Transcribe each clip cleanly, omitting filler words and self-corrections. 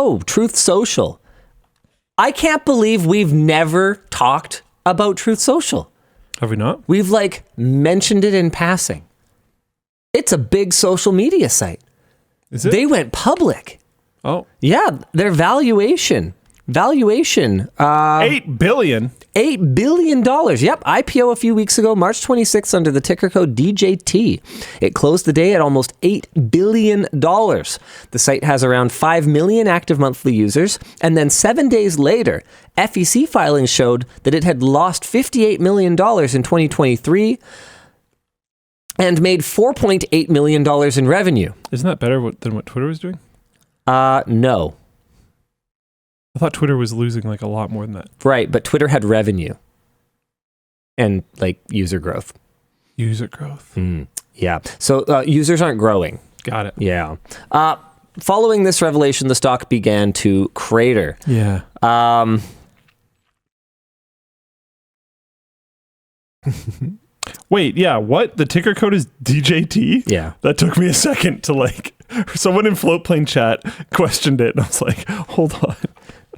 Oh, Truth Social. I can't believe we've never talked about Truth Social. Have we not? We've mentioned it in passing. It's a big social media site. Is it? They went public. Oh. Yeah, their valuation. $8 billion. $8 billion. Yep. IPO a few weeks ago, March 26th, under the ticker code DJT. It closed the day at almost $8 billion. The site has around 5 million active monthly users. And then 7 days later, FEC filings showed that it had lost $58 million in 2023 and made $4.8 million in revenue. Isn't that better than what Twitter was doing? No. I thought Twitter was losing a lot more than that. Right, but Twitter had revenue and user growth. User growth. Yeah. So users aren't growing. Got it. Yeah. Following this revelation, the stock began to crater. Yeah. Wait, yeah, what? The ticker code is DJT? Yeah. That took me a second to someone in Floatplane chat questioned it, and I was like, hold on.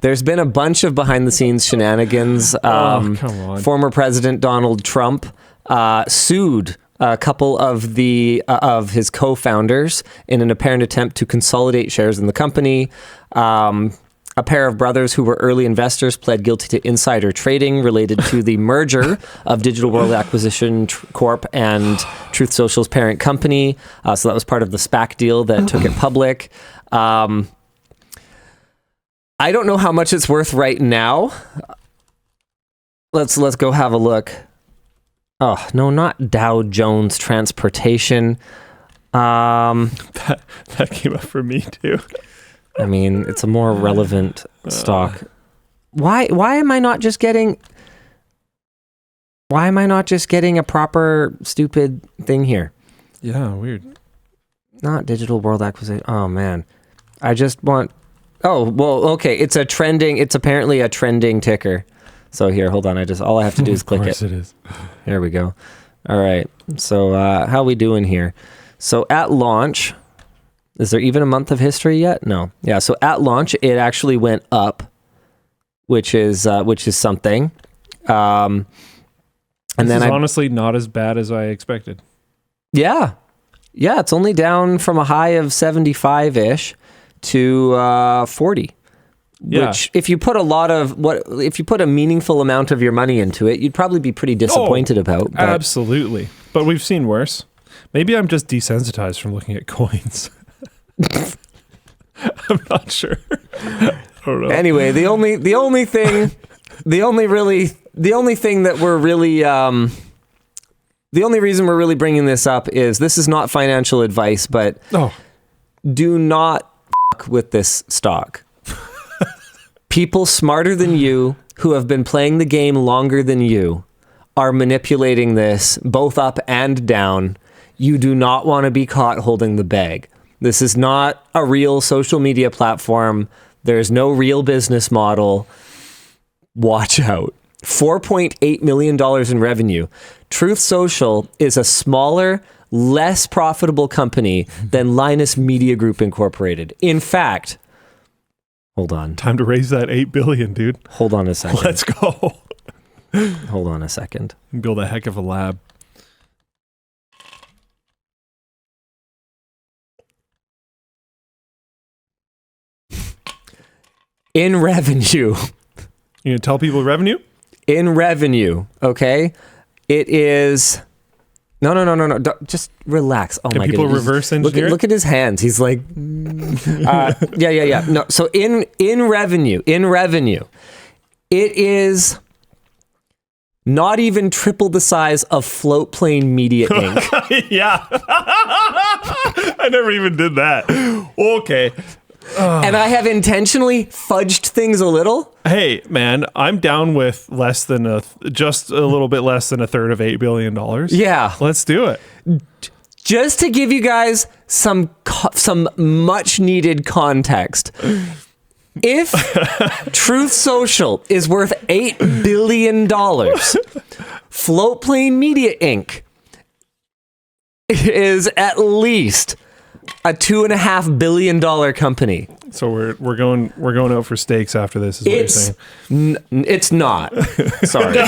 There's been a bunch of behind-the-scenes shenanigans. Come on. Former President Donald Trump sued a couple of his co-founders in an apparent attempt to consolidate shares in the company. A pair of brothers who were early investors pled guilty to insider trading related to the merger of Digital World Acquisition Corp and Truth Social's parent company. So that was part of the SPAC deal that took it public. I don't know how much it's worth right now. Let's go have a look. Oh, no, not Dow Jones Transportation. That came up for me too. I mean, it's a more relevant stock. Why am I not just getting a proper stupid thing here? Yeah, weird. Not Digital World Acquisition. Oh man. I just want okay, it's apparently a trending ticker. So here, hold on. All I have to do is click it. Of course it is. There we go. All right. So how we doing here? So at launch, is there even a month of history yet? No. Yeah. So at launch, it actually went up, which is something. And this is honestly not as bad as I expected. Yeah. Yeah. It's only down from a high of 75-ish to 40. Yeah. Which, if you put a meaningful amount of your money into it, you'd probably be pretty disappointed about. But absolutely. But we've seen worse. Maybe I'm just desensitized from looking at coins. I'm not sure. I don't know. Anyway, the only thing that we're really the only reason we're really bringing this up is this is not financial advice, but do not f**k with this stock. People smarter than you who have been playing the game longer than you are manipulating this both up and down. You do not want to be caught holding the bag. This is not a real social media platform. There's no real business model. Watch out. $4.8 million in revenue. Truth Social is a smaller, less profitable company than Linus Media Group Incorporated. In fact, hold on. Time to raise that $8 billion, dude. Hold on a second. Let's go. Hold on a second. Build a heck of a lab. In revenue. You gonna tell people revenue? In revenue, okay? It is... No. Just relax. Oh, Can my people goodness. reverse engineer? Look at his hands. He's like... Yeah. No, so in revenue, it is not even triple the size of Floatplane Media Inc. Yeah. I never even did that. Okay. And I have intentionally fudged things a little. Hey, man, I'm down with just a little bit less than a third of $8 billion. Yeah. Let's do it. Just to give you guys some much needed context. If Truth Social is worth $8 billion, Floatplane Media Inc. is at least a $2.5 billion company. So we're going out for steaks after this. Is what you're saying? It's not. Sorry. You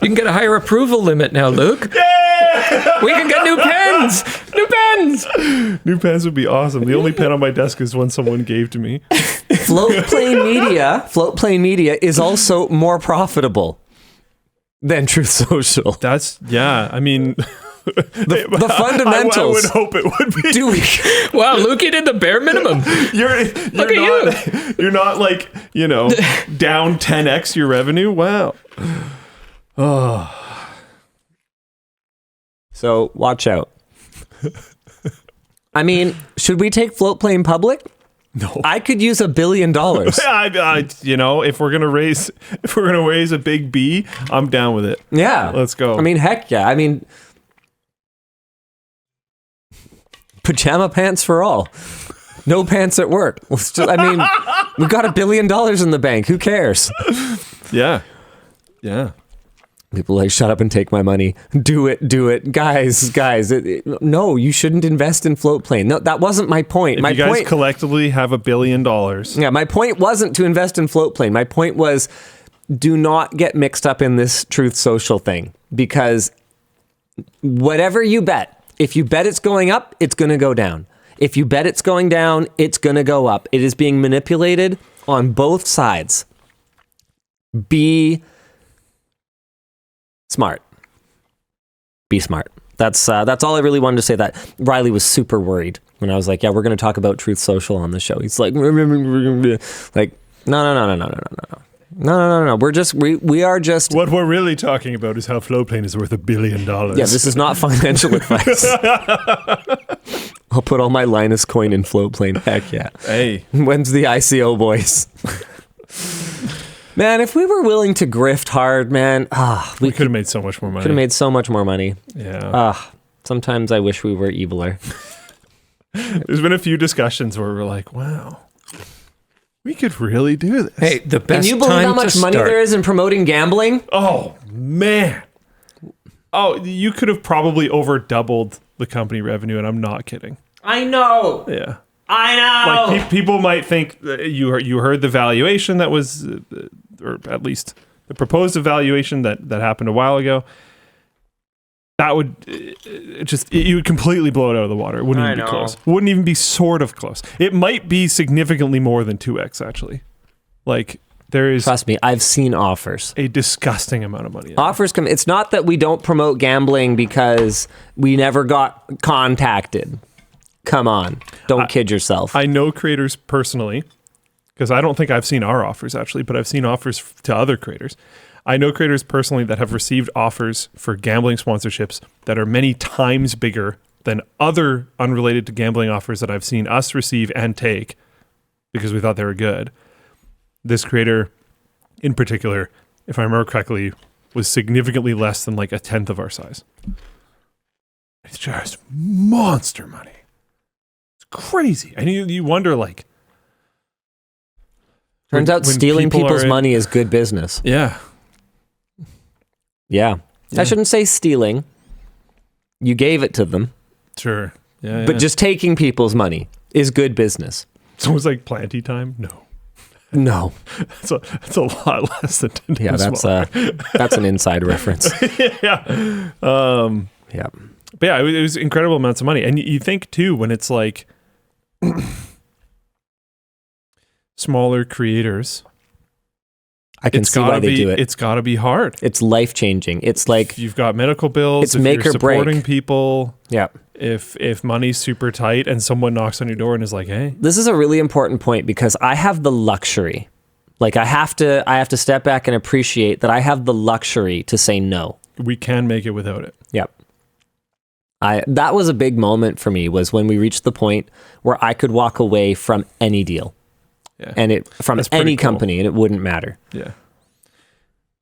can get a higher approval limit now, Luke. Yeah! We can get new pens. New pens. New pens would be awesome. The only pen on my desk is one someone gave to me. Floatplane Media is also more profitable than Truth Social. That's I mean. The fundamentals. I would hope it would be. Wow, Luke, you did the bare minimum. Look at you. You're not like, down 10x your revenue. Wow. Oh. So watch out. I mean, should we take Floatplane public? No. I could use $1 billion. If we're gonna raise a big B, I'm down with it. Yeah. Let's go. I mean, heck yeah. I mean, pajama pants for all. No pants at work. We've got $1 billion in the bank. Who cares? Yeah. People are like, shut up and take my money. Do it. Guys. No, you shouldn't invest in Floatplane. No, that wasn't my point. If you guys collectively have $1 billion. Yeah, my point wasn't to invest in Floatplane. My point was, do not get mixed up in this Truth Social thing. Because whatever you bet, if you bet it's going up, it's going to go down. If you bet it's going down, it's going to go up. It is being manipulated on both sides. Be smart. Be smart. That's all I really wanted to say. That Riley was super worried when I was like, yeah, we're going to talk about Truth Social on the show. He's like, no. We are just. What we're really talking about is how Floatplane is worth $1 billion. Yeah, this is not financial advice. I'll put all my Linus coin in Floatplane. Heck yeah. Hey. When's the ICO, boys? Man, if we were willing to grift hard, man, we could have made so much more money. Could have made so much more money. Yeah. Sometimes I wish we were eviler. There's been a few discussions where we're like, wow. We could really do this. Hey, the best time to start. Can you believe how much money there is in promoting gambling? Oh, man. Oh, you could have probably over doubled the company revenue, and I'm not kidding. I know. Yeah. I know. Like people might think that you heard the valuation that was, or at least the proposed valuation that happened a while ago. That would you would completely blow it out of the water. It wouldn't even be close. Wouldn't even be sort of close. It might be significantly more than 2x actually. Like there is. Trust me, I've seen offers. A disgusting amount of money. Offers come. It's not that we don't promote gambling because we never got contacted. Come on, don't kid yourself. I know creators personally because I don't think I've seen our offers actually, but I've seen offers to other creators. I know creators personally that have received offers for gambling sponsorships that are many times bigger than other unrelated to gambling offers that I've seen us receive and take because we thought they were good. This creator in particular, if I remember correctly, was significantly less than like 1/10 of our size. It's just monster money. It's crazy. And you wonder like... Turns out stealing people's money is good business. Yeah. Yeah. I shouldn't say stealing. You gave it to them. Sure. Yeah. But just taking people's money is good business. So it was like planty time? No. That's a lot less than 10 Yeah, that's an inside reference. Yeah. Yeah. But yeah, it was incredible amounts of money. And you think too, when it's like smaller creators, I can see why they do it. It's got to be hard. It's life changing. It's like you've got medical bills. It's make you're or break. Supporting people. Yeah. If money's super tight and someone knocks on your door and is like, "Hey," this is a really important point because I have the luxury. Like I have to step back and appreciate that I have the luxury to say no. We can make it without it. Yep. That was a big moment for me was when we reached the point where I could walk away from any deal. Yeah. And from any company and it wouldn't matter. Yeah.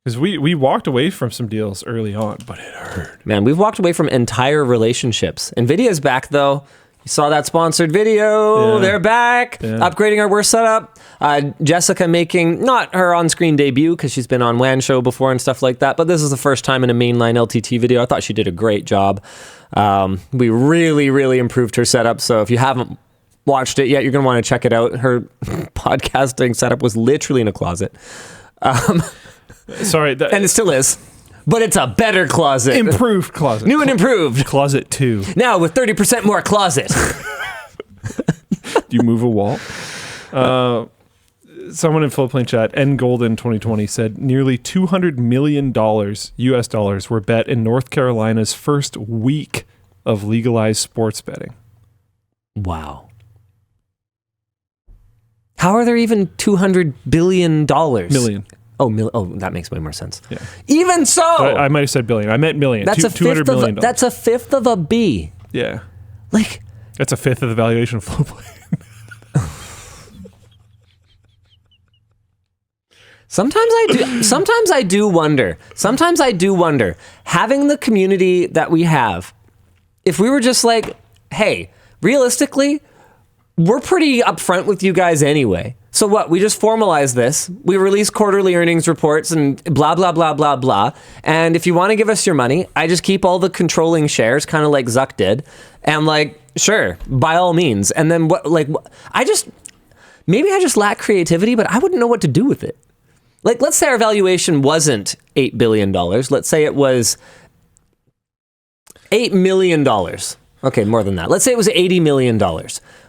Because we walked away from some deals early on, but it hurt. Man, we've walked away from entire relationships. NVIDIA's back though. You saw that sponsored video. Yeah. They're back. Yeah. Upgrading our worst setup. Jessica making not her on-screen debut because she's been on WAN Show before and stuff like that, but this is the first time in a mainline LTT video. I thought she did a great job. We really, really improved her setup. So if you haven't watched it yet, you're going to want to check it out. Her podcasting setup was literally in a closet. Sorry. And it still is. But it's a better closet. Improved closet. New and improved. Closet 2. Now with 30% more closet. Do you move a wall? Someone in Floatplane chat, N Golden 2020 said nearly $200 million US dollars were bet in North Carolina's first week of legalized sports betting. Wow. How are there even $200 billion? Million. Oh, that makes way more sense. Yeah. Even so, I might have said billion. I meant million. That's $200 million. That's a fifth of a B. Yeah. Like, that's a fifth of the valuation of Floatplane. Sometimes I do wonder. Sometimes I do wonder, having the community that we have, if we were just like, hey, realistically, we're pretty upfront with you guys anyway. So what? We just formalize this. We release quarterly earnings reports and blah, blah, blah, blah, blah. And if you want to give us your money, I just keep all the controlling shares, kind of like Zuck did. And like, sure, by all means. And then maybe I just lack creativity, but I wouldn't know what to do with it. Like, let's say our valuation wasn't $8 billion. Let's say it was $8 million. Okay, more than that. Let's say it was $80 million.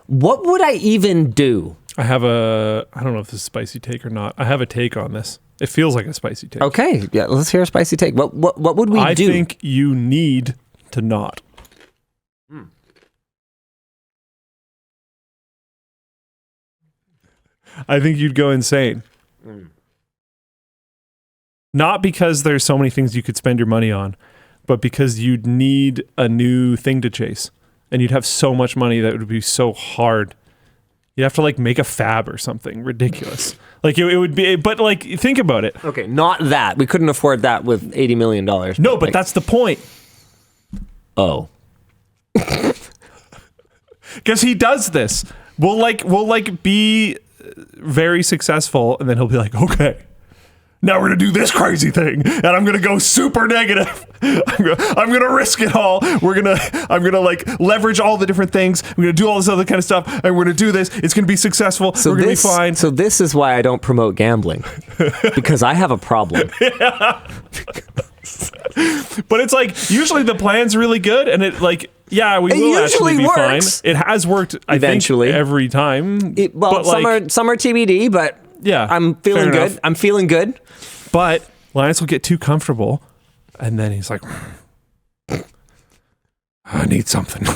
What would I even do? I don't know if this is a spicy take or not. I have a take on this. It feels like a spicy take. Okay, yeah, let's hear a spicy take. What would we do? I think you need to not. I think you'd go insane. Not because there's so many things you could spend your money on, but because you'd need a new thing to chase. And you'd have so much money that it would be so hard. You'd have to like make a fab or something ridiculous. Like it would be, but like think about it. Okay, not that. We couldn't afford that with $80 million. No, but that's the point. Oh. Because he does this. We'll be very successful, and then he'll be like, okay, now we're gonna do this crazy thing, and I'm gonna go super negative. I'm gonna risk it all. I'm gonna like leverage all the different things. I'm gonna do all this other kind of stuff, and we're gonna do this. It's gonna be successful. We're gonna be fine. So this is why I don't promote gambling, because I have a problem. Yeah. But it's like usually the plan's really good, and it like we will actually be fine. It has worked eventually every time. Some are TBD, but yeah, I'm feeling good. Enough. I'm feeling good. But Linus will get too comfortable, and then he's like, I need something.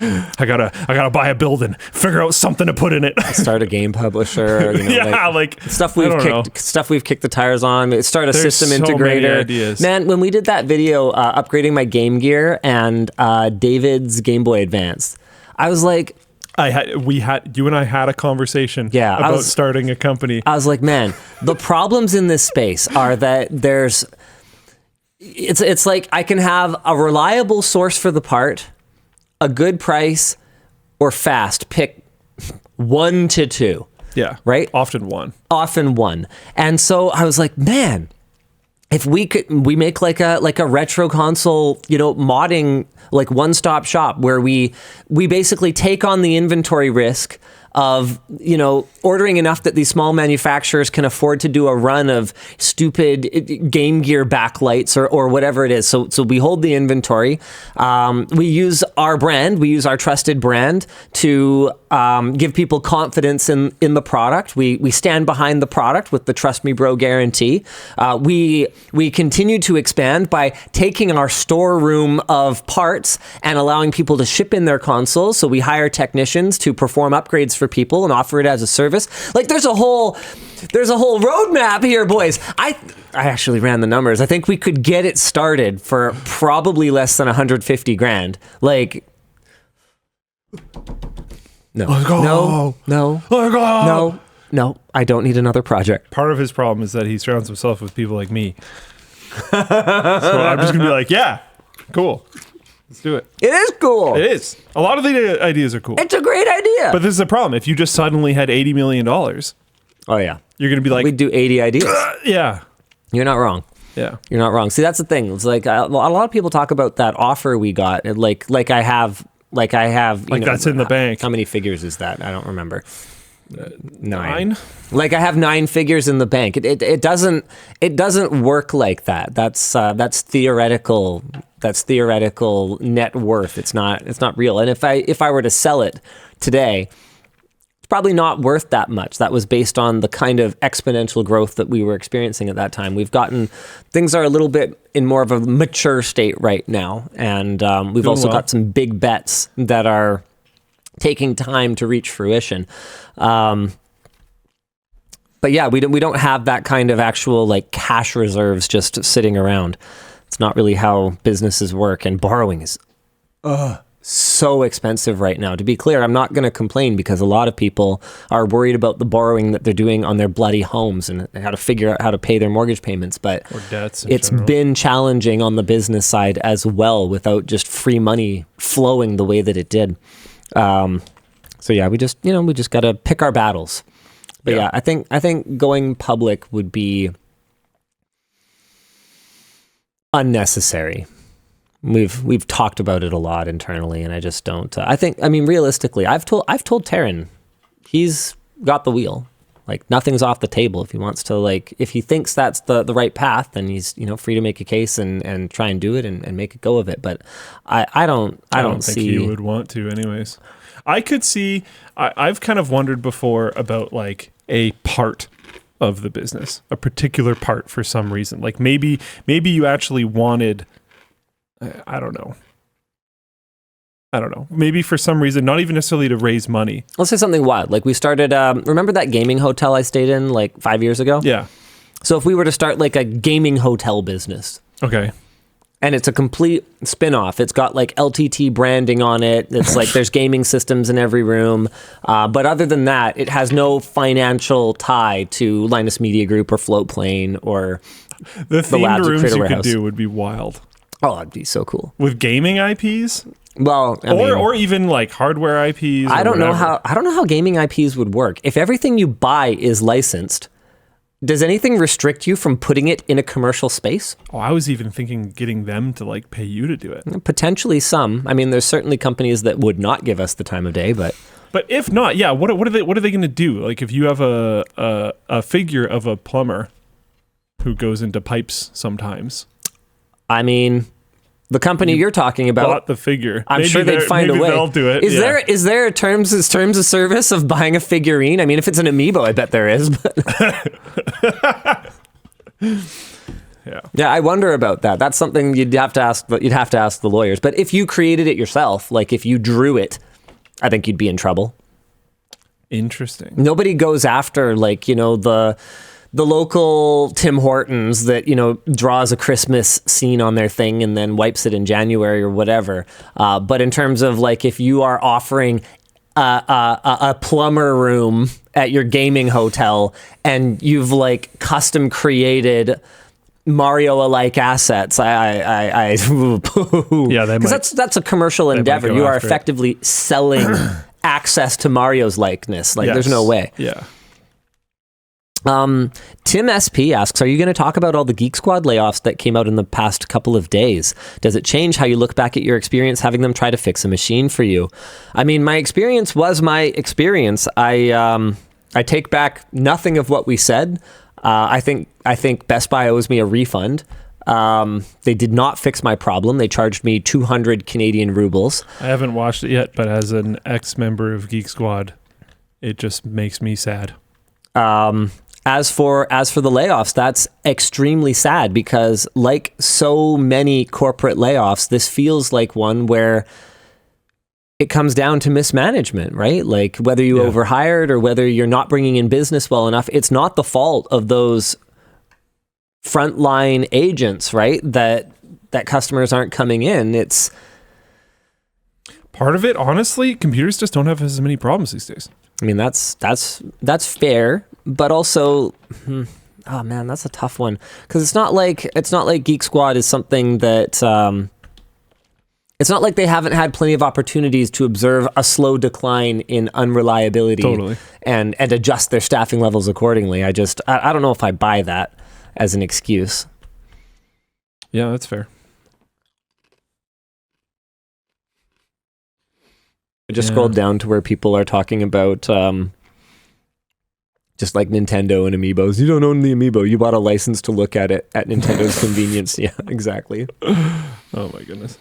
I gotta buy a building, figure out something to put in it. Start a game publisher. Stuff we've kicked the tires on. Start a system integrator. Many ideas. Man, when we did that video upgrading my game gear and David's Game Boy Advance, I was like, you and I had a conversation about starting a company. I was like, man, the problems in this space are that it's like I can have a reliable source for the part, a good price, or fast. Pick 1 to 2. Yeah. Right? Often one. And so I was like, man, if we make like a retro console, modding, like one-stop shop where we basically take on the inventory risk of, ordering enough that these small manufacturers can afford to do a run of stupid Game Gear backlights or whatever it is. So we hold the inventory. We use our brand. We use our trusted brand to give people confidence in the product. We stand behind the product with the Trust Me Bro guarantee. We continue to expand by taking our storeroom of parts and allowing people to ship in their consoles. So we hire technicians to perform upgrades for people and offer it as a service. Like there's a whole roadmap here, boys. I actually ran the numbers. I think we could get it started for probably less than 150 grand. Like, no, I don't need another project. Part of his problem is that he surrounds himself with people like me. So I'm just gonna be like, yeah, cool. Let's do it. It is cool. It is. A lot of the ideas are cool. It's a great idea. But this is the problem. If you just suddenly had $80 million, oh yeah, you're going to be like, we'd do 80 ideas. Yeah. You're not wrong. Yeah. You're not wrong. See, that's the thing. It's like a lot of people talk about that offer we got. Like I have Like I have, Like that's in the bank. How many figures is that? I don't remember. 9. Like I have 9 figures in the bank. It doesn't work like that. That's theoretical. That's theoretical net worth. It's not real. And if I were to sell it today, it's probably not worth that much. That was based on the kind of exponential growth that we were experiencing at that time. Things are a little bit in more of a mature state right now. And we've also got some big bets that are taking time to reach fruition. But yeah, we don't have that kind of actual like cash reserves just sitting around. It's not really how businesses work, and borrowing is so expensive right now. To be clear, I'm not going to complain because a lot of people are worried about the borrowing that they're doing on their bloody homes and how to figure out how to pay their mortgage payments. But or debts it's general. Been challenging on the business side as well without just free money flowing the way that it did. So yeah, we just got to pick our battles. But yeah, I think going public would be unnecessary. We've talked about it a lot internally, and I just don't. Realistically, I've told Taryn, he's got the wheel. Like nothing's off the table. If he wants to, like, if he thinks that's the right path, then he's free to make a case and try and do it and make a go of it. But I don't think he would want to, anyways. I could see. I've kind of wondered before about like a part of the business, a particular part for some reason. Like maybe you actually wanted. I don't know. Maybe for some reason, not even necessarily to raise money. Let's say something wild. Like we started, remember that gaming hotel I stayed in like 5 years ago? Yeah. So if we were to start like a gaming hotel business. Okay. And it's a complete spin-off. It's got like LTT branding on it. It's like there's gaming systems in every room. But other than that, it has no financial tie to Linus Media Group or Floatplane or the themed rooms you Warehouse. could do would be wild. Oh, it'd be so cool. With gaming IPs? Well, or even like hardware IPs. I don't know how gaming IPs would work. If everything you buy is licensed, does anything restrict you from putting it in a commercial space? Oh, I was even thinking getting them to like pay you to do it. Potentially some. I mean, there's certainly companies that would not give us the time of day, but if not, yeah, what are they going to do? Like if you have a figure of a plumber who goes into pipes sometimes. I mean, the company you're talking about bought the figure. I'm sure they'd find a way. They'll do it. Is there a terms of service of buying a figurine? I mean, if it's an amiibo, I bet there is. But yeah, I wonder about that. That's something you'd have to ask the lawyers. But if you created it yourself, like if you drew it, I think you'd be in trouble. Interesting. Nobody goes after the local Tim Hortons that, draws a Christmas scene on their thing and then wipes it in January or whatever. But in terms of like, if you are offering a plumber room at your gaming hotel and you've like custom created Mario-alike assets, yeah, because that's a commertional endeavor. You are effectively selling access to Mario's likeness. Like, there's no way. Yeah. Tim SP asks, are you going to talk about all the Geek Squad layoffs that came out in the past couple of days? Does it change how you look back at your experience having them try to fix a machine for you? I mean, my experience was my experience. I take back nothing of what we said. I think Best Buy owes me a refund. They did not fix my problem. They charged me 200 Canadian rubles. I haven't watched it yet, but as an ex-member of Geek Squad, it just makes me sad. As for the layoffs, that's extremely sad because like so many corporate layoffs, this feels like one where it comes down to mismanagement, right? Like whether you overhired or whether you're not bringing in business well enough, it's not the fault of those frontline agents, right? That customers aren't coming in. It's part of it. Honestly, computers just don't have as many problems these days. I mean, that's fair, but also, oh man, that's a tough one because it's not like Geek Squad is something that it's not like they haven't had plenty of opportunities to observe a slow decline in unreliability and adjust their staffing levels accordingly. I don't know if I buy that as an excuse. Yeah, that's fair. just scrolled down to where people are talking about just like Nintendo and Amiibos. You don't own the Amiibo. You bought a license to look at it at Nintendo's convenience. Yeah, exactly. Oh my goodness.